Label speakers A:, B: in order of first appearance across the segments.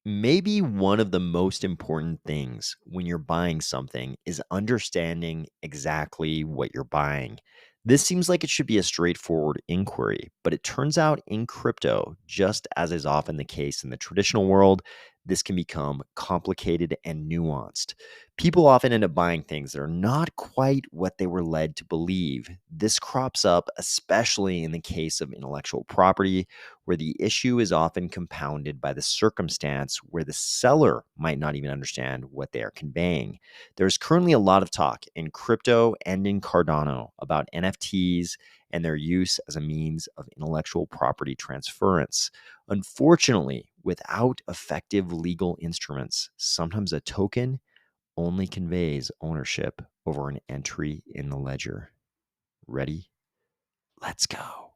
A: Maybe one of the most important things when you're buying something is understanding exactly what you're buying. This seems like it should be a straightforward inquiry, but it turns out in crypto, just as is often the case in the traditional world, this can become complicated and nuanced. People often end up buying things that are not quite what they were led to believe. This crops up especially in the case of intellectual property, where the issue is often compounded by the circumstance where the seller might not even understand what they are conveying. There's currently a lot of talk in crypto and in Cardano about NFTs and their use as a means of intellectual property transference. Unfortunately, without effective legal instruments, sometimes a token only conveys ownership over an entry in the ledger. Ready? Let's go.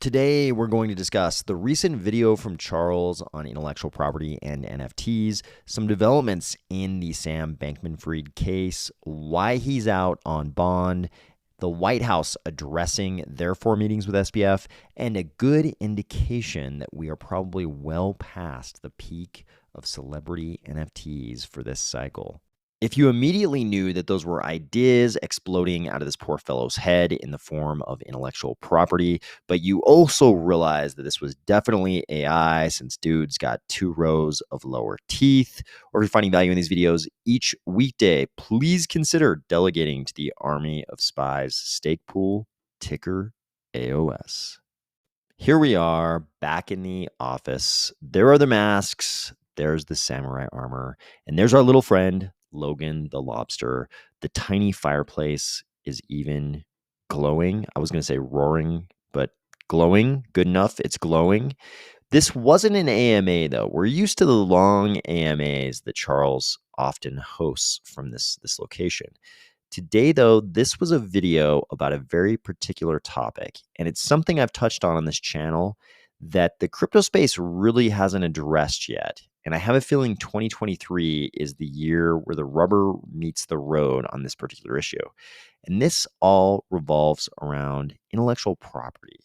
A: Today, we're going to discuss the recent video from Charles on intellectual property and NFTs, some developments in the Sam Bankman-Fried case, why he's out on bond, the White House addressing their 4 meetings with SBF, and a good indication that we are probably well past the peak of celebrity NFTs for this cycle. If you immediately knew that those were ideas exploding out of this poor fellow's head in the form of intellectual property, but you also realized that this was definitely AI since dude's got 2 rows of lower teeth, or if you're finding value in these videos each weekday, please consider delegating to the Army of Spies stake pool, ticker AOS. Here we are back in the office. There are the masks. There's the samurai armor. And there's our little friend, Logan the lobster. The tiny fireplace is even glowing. I was going to say roaring, but glowing. Good enough. It's glowing. This wasn't an AMA, though. We're used to the long AMAs that Charles often hosts from this location. Today, though, this was a video about a very particular topic, and it's something I've touched on this channel that the crypto space really hasn't addressed yet. And I have a feeling 2023 is the year where the rubber meets the road on this particular issue. And this all revolves around intellectual property.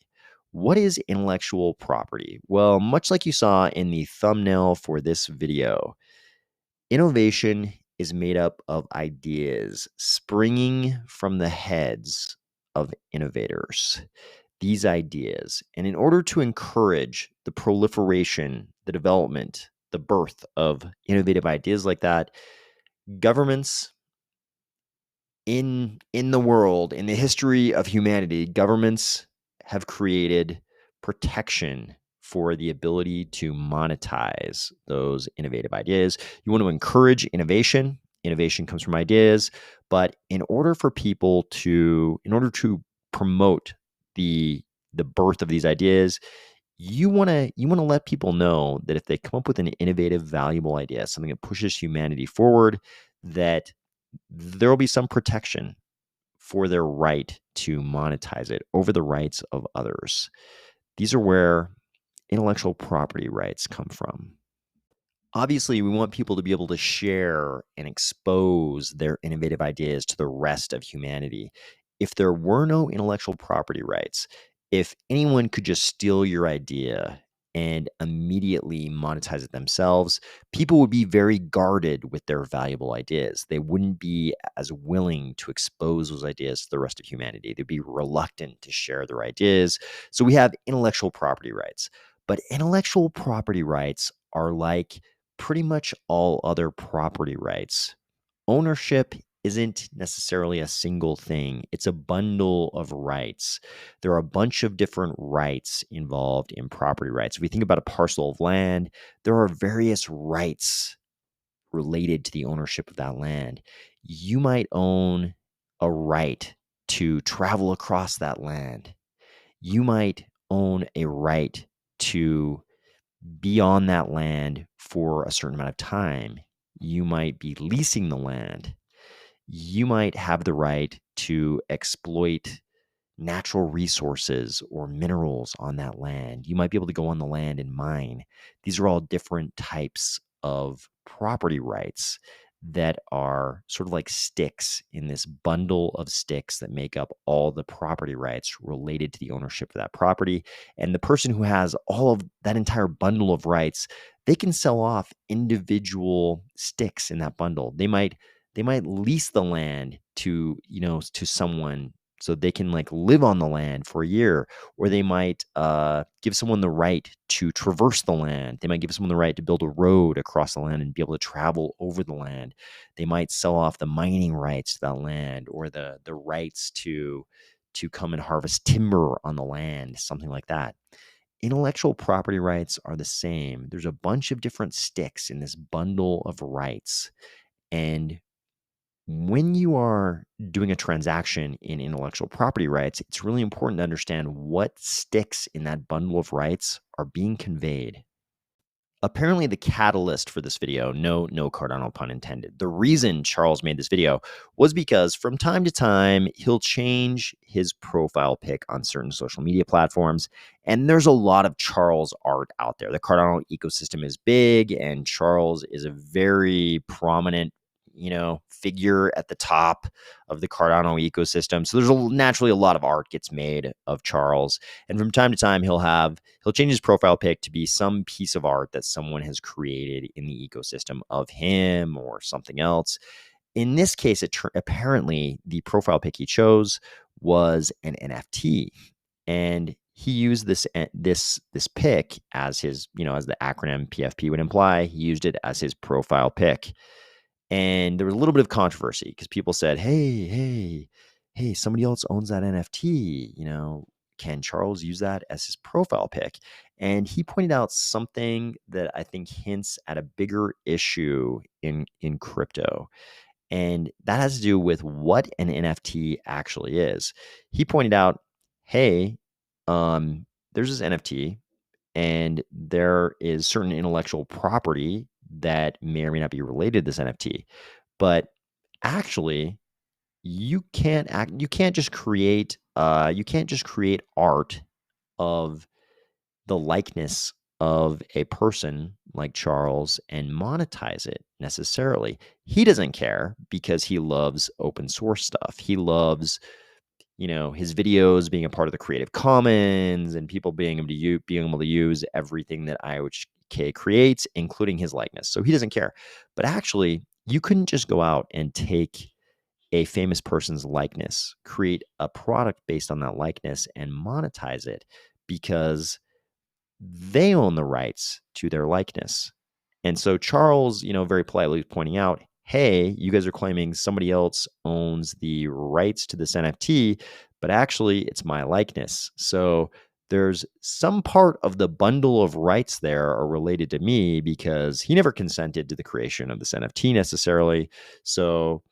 A: What is intellectual property? Well, much like you saw in the thumbnail for this video, innovation is made up of ideas springing from the heads of innovators. These ideas, and in order to encourage the proliferation, the development, the birth of innovative ideas like that, governments in the world, in the history of humanity, governments have created protection for the ability to monetize those innovative ideas. You want to encourage innovation. Innovation comes from ideas, but in order to promote the birth of these ideas, you want to let people know that if they come up with an innovative, valuable idea, something that pushes humanity forward, that there will be some protection for their right to monetize it over the rights of others. These are where intellectual property rights come from. Obviously, we want people to be able to share and expose their innovative ideas to the rest of humanity. If there were no intellectual property rights, if anyone could just steal your idea and immediately monetize it themselves, people would be very guarded with their valuable ideas. They wouldn't be as willing to expose those ideas to the rest of humanity. They'd be reluctant to share their ideas. So we have intellectual property rights. But intellectual property rights are like pretty much all other property rights. Ownership isn't necessarily a single thing. It's a bundle of rights. There are a bunch of different rights involved in property rights. If we think about a parcel of land, there are various rights related to the ownership of that land. You might own a right to travel across that land. You might own a right to be on that land for a certain amount of time. You might be leasing the land. You might have the right to exploit natural resources or minerals on that land. You might be able to go on the land and mine. These are all different types of property rights that are sort of like sticks in this bundle of sticks that make up all the property rights related to the ownership of that property. And the person who has all of that entire bundle of rights, they can sell off individual sticks in that bundle. They might lease the land to, to someone so they can like live on the land for a year, or they might give someone the right to traverse the land. They might give someone the right to build a road across the land and be able to travel over the land. They might sell off the mining rights to that land, or the rights to come and harvest timber on the land, something like that. Intellectual property rights are the same. There's a bunch of different sticks in this bundle of rights. And when you are doing a transaction in intellectual property rights, it's really important to understand what sticks in that bundle of rights are being conveyed. Apparently, the catalyst for this video, no Cardano pun intended, the reason Charles made this video was because from time to time, he'll change his profile pic on certain social media platforms. And there's a lot of Charles art out there. The Cardano ecosystem is big, and Charles is a very prominent, figure at the top of the Cardano ecosystem. So there's naturally a lot of art gets made of Charles. And from time to time, he'll change his profile pic to be some piece of art that someone has created in the ecosystem of him or something else. In this case, apparently the profile pic he chose was an NFT, and he used this pic as his, as the acronym PFP would imply. He used it as his profile pic. And there was a little bit of controversy because people said, hey, somebody else owns that NFT. Can Charles use that as his profile pic? And he pointed out something that I think hints at a bigger issue in crypto. And that has to do with what an NFT actually is. He pointed out, hey, there's this NFT, and there is certain intellectual property that may or may not be related to this NFT. But actually, you can't just create art of the likeness of a person like Charles and monetize it necessarily. He doesn't care because he loves open source stuff. He loves, his videos being a part of the Creative Commons and people being able to use everything that IOHK creates, including his likeness. So he doesn't care. But actually, you couldn't just go out and take a famous person's likeness, create a product based on that likeness, and monetize it because they own the rights to their likeness. And so Charles, very politely pointing out, hey, you guys are claiming somebody else owns the rights to this NFT, but actually it's my likeness. So there's some part of the bundle of rights there are related to me because he never consented to the creation of this NFT necessarily. So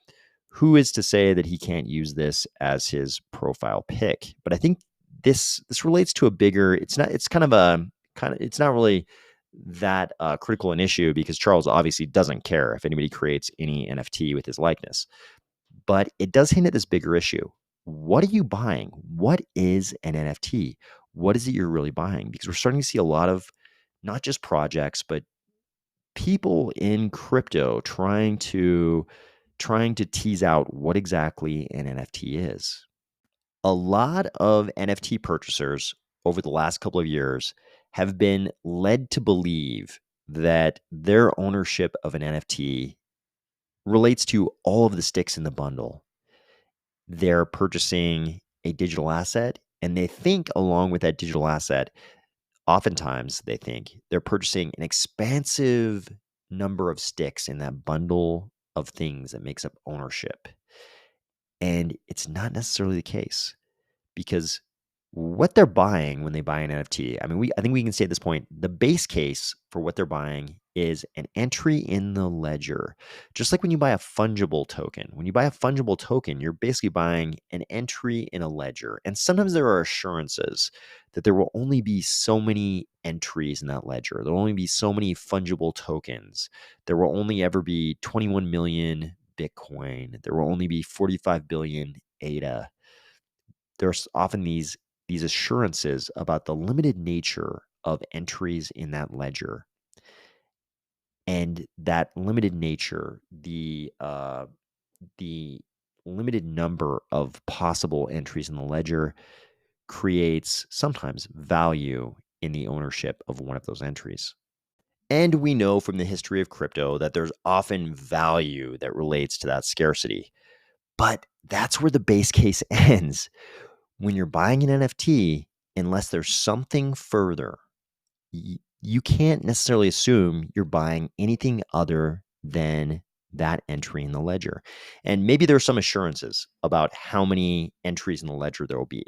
A: who is to say that he can't use this as his profile pic? But I think this relates to a bigger, it's not really that critical an issue because Charles obviously doesn't care if anybody creates any NFT with his likeness. But it does hint at this bigger issue. What are you buying? What is an NFT? What is it you're really buying? Because we're starting to see a lot of not just projects, but people in crypto trying to tease out what exactly an NFT is. A lot of NFT purchasers over the last couple of years have been led to believe that their ownership of an NFT relates to all of the sticks in the bundle. They're purchasing a digital asset, and they think along with that digital asset, oftentimes they think they're purchasing an expansive number of sticks in that bundle of things that makes up ownership. And it's not necessarily the case because what they're buying when they buy an NFT, I think we can say at this point, the base case for what they're buying is an entry in the ledger. Just like when you buy a fungible token. When you buy a fungible token, you're basically buying an entry in a ledger. And sometimes there are assurances that there will only be so many entries in that ledger. There will only be so many fungible tokens. There will only ever be 21 million Bitcoin. There will only be 45 billion ADA. There's often these assurances about the limited nature of entries in that ledger. And that limited nature, the limited number of possible entries in the ledger creates sometimes value in the ownership of one of those entries. And we know from the history of crypto that there's often value that relates to that scarcity. But that's where the base case ends. When you're buying an NFT, unless there's something further, you can't necessarily assume you're buying anything other than that entry in the ledger. And maybe there's some assurances about how many entries in the ledger there will be.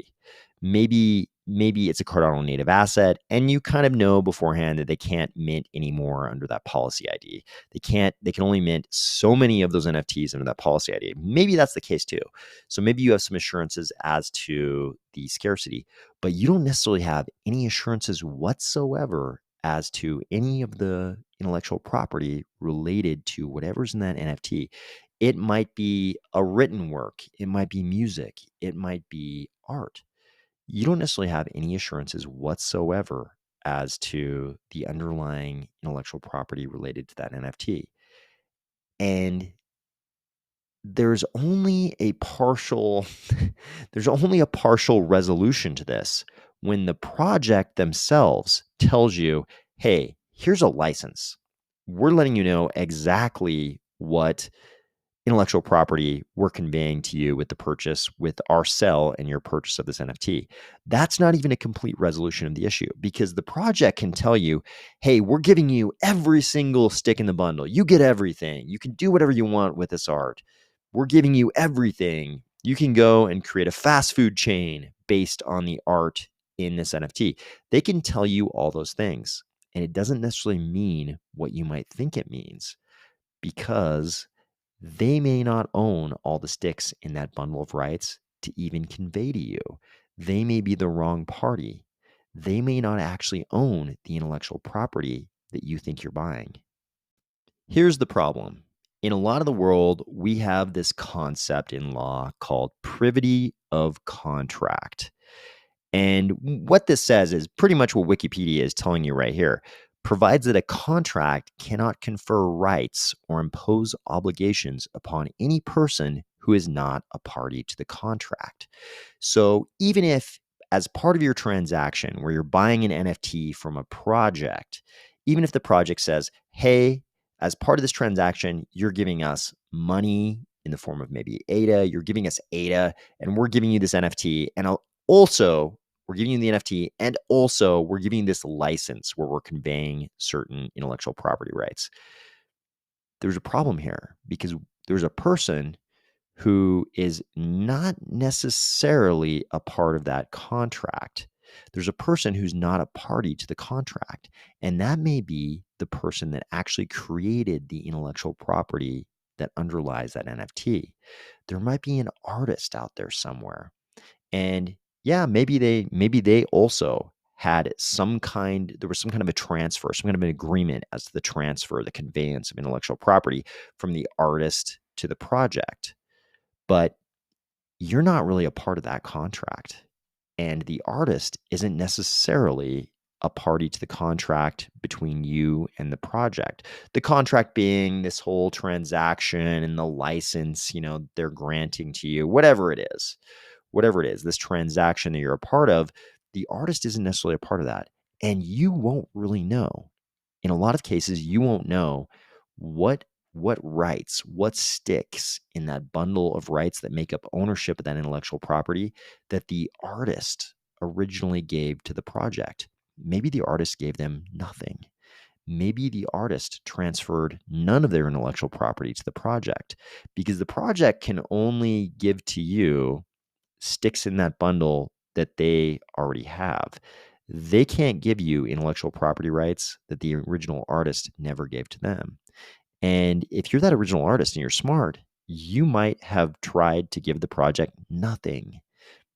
A: Maybe it's a Cardano native asset, and you kind of know beforehand that they can't mint anymore under that policy ID. They can only mint so many of those NFTs under that policy ID. Maybe that's the case too. So maybe you have some assurances as to the scarcity, but you don't necessarily have any assurances whatsoever as to any of the intellectual property related to whatever's in that NFT. It might be a written work, it might be music, it might be art. You don't necessarily have any assurances whatsoever as to the underlying intellectual property related to that NFT. And there's only a partial there's only a partial resolution to this when the project themselves tells you, "Hey, here's a license. We're letting you know exactly what intellectual property we're conveying to you with the purchase, with our sell and your purchase of this NFT." That's not even a complete resolution of the issue, because the project can tell you, "Hey, we're giving you every single stick in the bundle. You get everything. You can do whatever you want with this art. We're giving you everything. You can go and create a fast food chain based on the art in this NFT." They can tell you all those things, and it doesn't necessarily mean what you might think it means, because they may not own all the sticks in that bundle of rights to even convey to you. They may be the wrong party. They may not actually own the intellectual property that you think you're buying. Here's the problem. In a lot of the world, we have this concept in law called privity of contract. And what this says is pretty much what Wikipedia is telling you right here. Provides that a contract cannot confer rights or impose obligations upon any person who is not a party to the contract. So even if, as part of your transaction where you're buying an NFT from a project, even if the project says, "Hey, as part of this transaction, you're giving us money in the form of maybe ADA, you're giving us ADA, and we're giving you this NFT, and also we're giving you the NFT, and also we're giving you this license where we're conveying certain intellectual property rights." There's a problem here, because there's a person who is not necessarily a part of that contract. There's a person who's not a party to the contract, and that may be the person that actually created the intellectual property that underlies that NFT. There might be an artist out there somewhere, and yeah, maybe they also had there was some kind of a transfer, some kind of an agreement as to the transfer, the conveyance of intellectual property from the artist to the project. But you're not really a part of that contract. And the artist isn't necessarily a party to the contract between you and the project. The contract being this whole transaction and the license, they're granting to you, whatever it is, this transaction that you're a part of, the artist isn't necessarily a part of that. And you won't really know. In a lot of cases, you won't know what rights, what sticks in that bundle of rights that make up ownership of that intellectual property that the artist originally gave to the project. Maybe the artist gave them nothing. Maybe the artist transferred none of their intellectual property to the project, because the project can only give to you sticks in that bundle that they already have. They can't give you intellectual property rights that the original artist never gave to them. And if you're that original artist and you're smart, you might have tried to give the project nothing.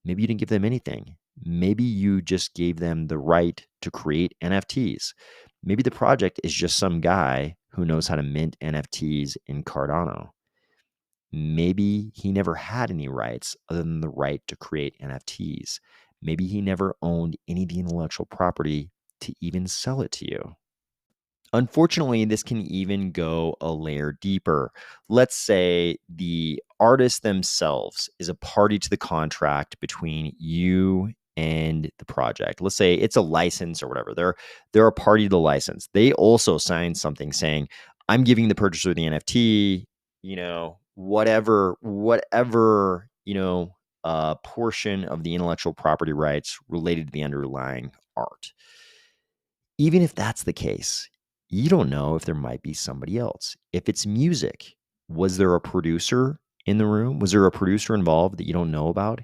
A: Maybe you didn't give them anything. Maybe you just gave them the right to create NFTs. Maybe the project is just some guy who knows how to mint NFTs in Cardano. Maybe he never had any rights other than the right to create NFTs. Maybe he never owned any of the intellectual property to even sell it to you. Unfortunately, this can even go a layer deeper. Let's say the artist themselves is a party to the contract between you and the project. Let's say it's a license or whatever. They're a party to the license. They also signed something saying, "I'm giving the purchaser the NFT, whatever, portion of the intellectual property rights related to the underlying art." Even if that's the case, you don't know if there might be somebody else. If it's music, was there a producer in the room? Was there a producer involved that you don't know about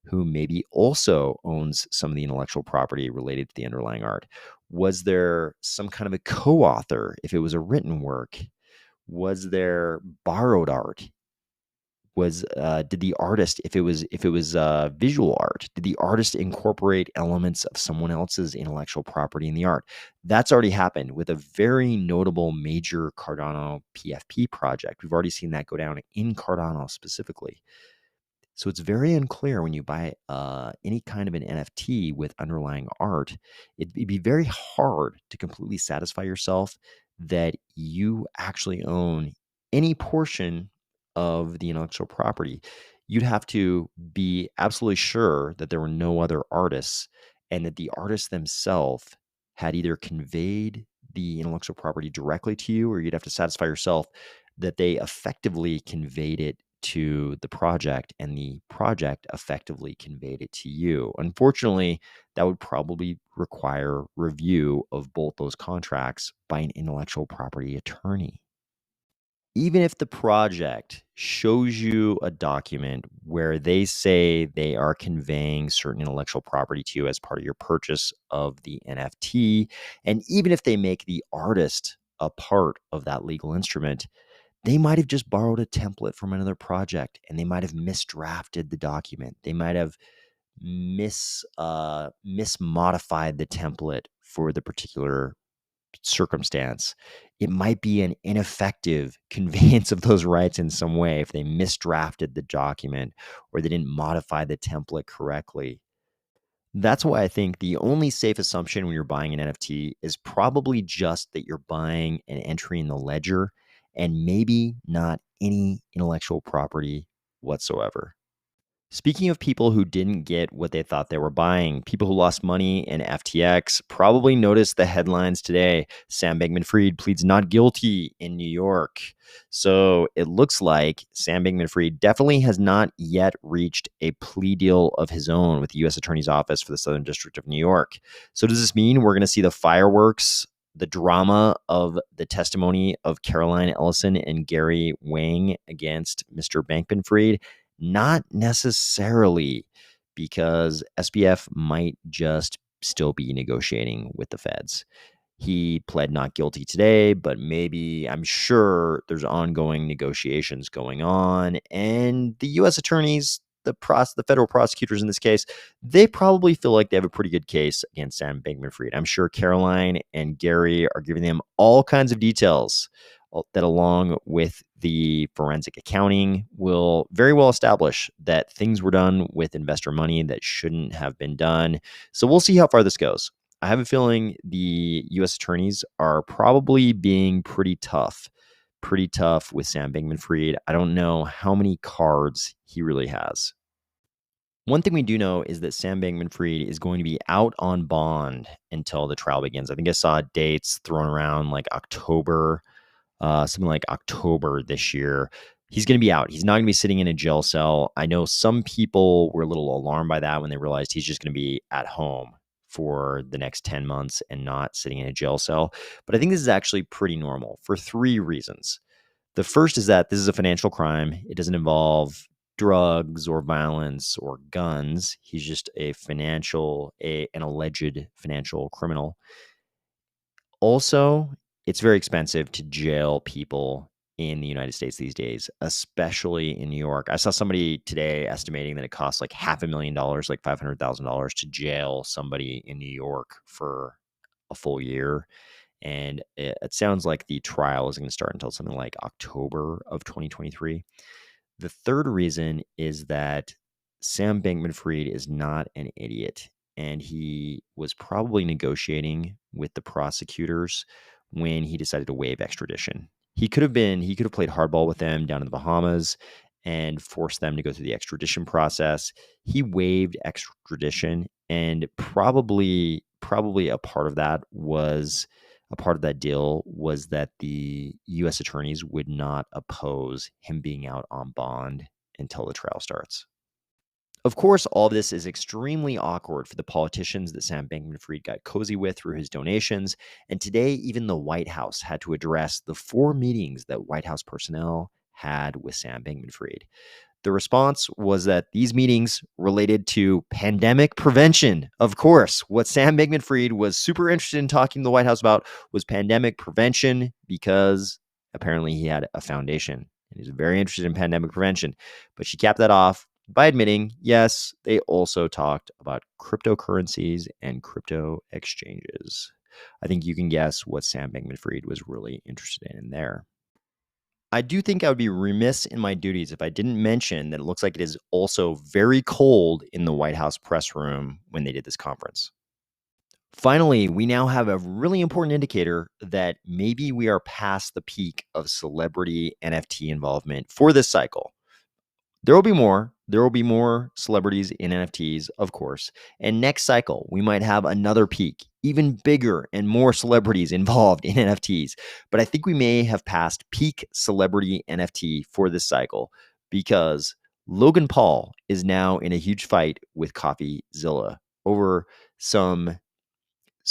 A: who maybe also owns some of the intellectual property related to the underlying art? Was there some kind of a co-author if it was a written work? Was there borrowed art? Was did the artist, if it was visual art, did the artist incorporate elements of someone else's intellectual property in the art? That's already happened with a very notable major Cardano PFP project. We've already seen that go down in Cardano specifically. So it's very unclear when you buy any kind of an NFT with underlying art. It'd be very hard to completely satisfy yourself that you actually own any portion of the intellectual property. You'd have to be absolutely sure that there were no other artists and that the artists themselves had either conveyed the intellectual property directly to you, or you'd have to satisfy yourself that they effectively conveyed it to the project and the project effectively conveyed it to you. Unfortunately, that would probably require review of both those contracts by an intellectual property attorney. Even if the project shows you a document where they say they are conveying certain intellectual property to you as part of your purchase of the NFT, and even if they make the artist a part of that legal instrument, they might have just borrowed a template from another project and they might have misdrafted the document. They might have mismodified the template for the particular circumstance. It might be an ineffective conveyance of those rights in some way if they misdrafted the document or they didn't modify the template correctly. That's why I think the only safe assumption when you're buying an NFT is probably just that you're buying an entry in the ledger and maybe not any intellectual property whatsoever. Speaking of people who didn't get what they thought they were buying, people who lost money in FTX probably noticed the headlines today. Sam Bankman-Fried pleads not guilty in New York. So it looks like Sam Bankman-Fried definitely has not yet reached a plea deal of his own with the U.S. Attorney's Office for the Southern District of New York. So does this mean we're going to see the fireworks, the drama of the testimony of Caroline Ellison and Gary Wang against Mr. Bankman-Fried? Not necessarily, because SBF might just still be negotiating with the feds. He pled not guilty today, but maybe, I'm sure there's ongoing negotiations going on. And the U.S. attorneys, the federal prosecutors in this case, they probably feel like they have a pretty good case against Sam Bankman-Fried. I'm sure Caroline and Gary are giving them all kinds of details that, along with the forensic accounting, will very well establish that things were done with investor money that shouldn't have been done. So we'll see how far this goes. I have a feeling the U.S. attorneys are probably being pretty tough with Sam Bankman-Fried. I don't know how many cards he really has. One thing we do know is that Sam Bankman-Fried is going to be out on bond until the trial begins. I think I saw dates thrown around like October, something like October this year. He's going to be out. He's not going to be sitting in a jail cell. I know some people were a little alarmed by that when they realized he's just going to be at home for the next 10 months and not sitting in a jail cell. But I think this is actually pretty normal for three reasons. The first is that this is a financial crime. It doesn't involve drugs or violence or guns. He's just an alleged financial criminal. Also, it's very expensive to jail people in the United States these days, especially in New York. I saw somebody today estimating that it costs like $500,000, like $500,000 to jail somebody in New York for a full year. And it sounds like the trial isn't going to start until something like October of 2023. The third reason is that Sam Bankman-Fried is not an idiot, and he was probably negotiating with the prosecutors when he decided to waive extradition. He could have played hardball with them down in the Bahamas and forced them to go through the extradition process. He waived extradition, and probably a part of that deal was that the U.S. attorneys would not oppose him being out on bond until the trial starts. Of course, all of this is extremely awkward for the politicians that Sam Bankman-Fried got cozy with through his donations, and today even the White House had to address the 4 meetings that White House personnel had with Sam Bankman-Fried. The response was that these meetings related to pandemic prevention. Of course, what Sam Bankman-Fried was super interested in talking to the White House about was pandemic prevention, because apparently he had a foundation and he's very interested in pandemic prevention. But she capped that off by admitting, yes, they also talked about cryptocurrencies and crypto exchanges. I think you can guess what Sam Bankman-Fried was really interested in there. I do think I would be remiss in my duties if I didn't mention that it looks like it is also very cold in the White House press room when they did this conference. Finally, we now have a really important indicator that maybe we are past the peak of celebrity NFT involvement for this cycle. There will be more. There will be more celebrities in NFTs, of course. And next cycle, we might have another peak, even bigger and more celebrities involved in NFTs. But I think we may have passed peak celebrity NFT for this cycle, because Logan Paul is now in a huge fight with Coffeezilla over some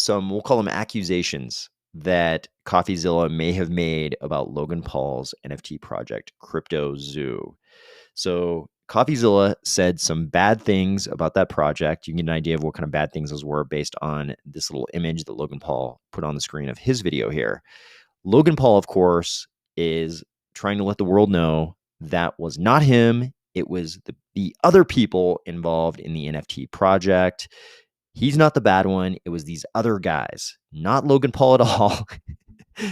A: we'll call them accusations that Coffeezilla may have made about Logan Paul's NFT project, Crypto Zoo. So Coffeezilla said some bad things about that project. You can get an idea of what kind of bad things those were based on this little image that Logan Paul put on the screen of his video here. Logan Paul, of course, is trying to let the world know that was not him. It was the other people involved in the NFT project. He's not the bad one. It was these other guys, not Logan Paul at all.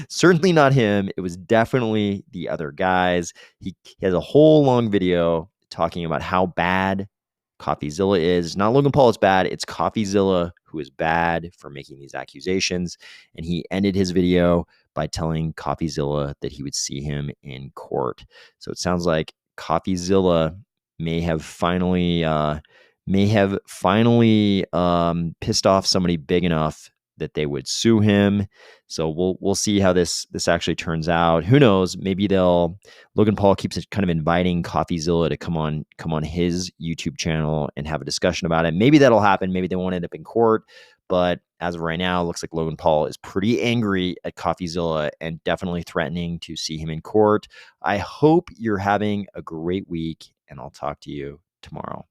A: Certainly not him. It was definitely the other guys. He has a whole long video talking about how bad Coffeezilla is. Not Logan Paul is bad. It's Coffeezilla who is bad for making these accusations. And he ended his video by telling Coffeezilla that he would see him in court. So it sounds like Coffeezilla may have finally pissed off somebody big enough that they would sue him. So we'll see how this actually turns out. Who knows? Maybe Logan Paul keeps kind of inviting Coffeezilla to come on his YouTube channel and have a discussion about it. Maybe that'll happen. Maybe they won't end up in court. But as of right now, it looks like Logan Paul is pretty angry at Coffeezilla and definitely threatening to see him in court. I hope you're having a great week, and I'll talk to you tomorrow.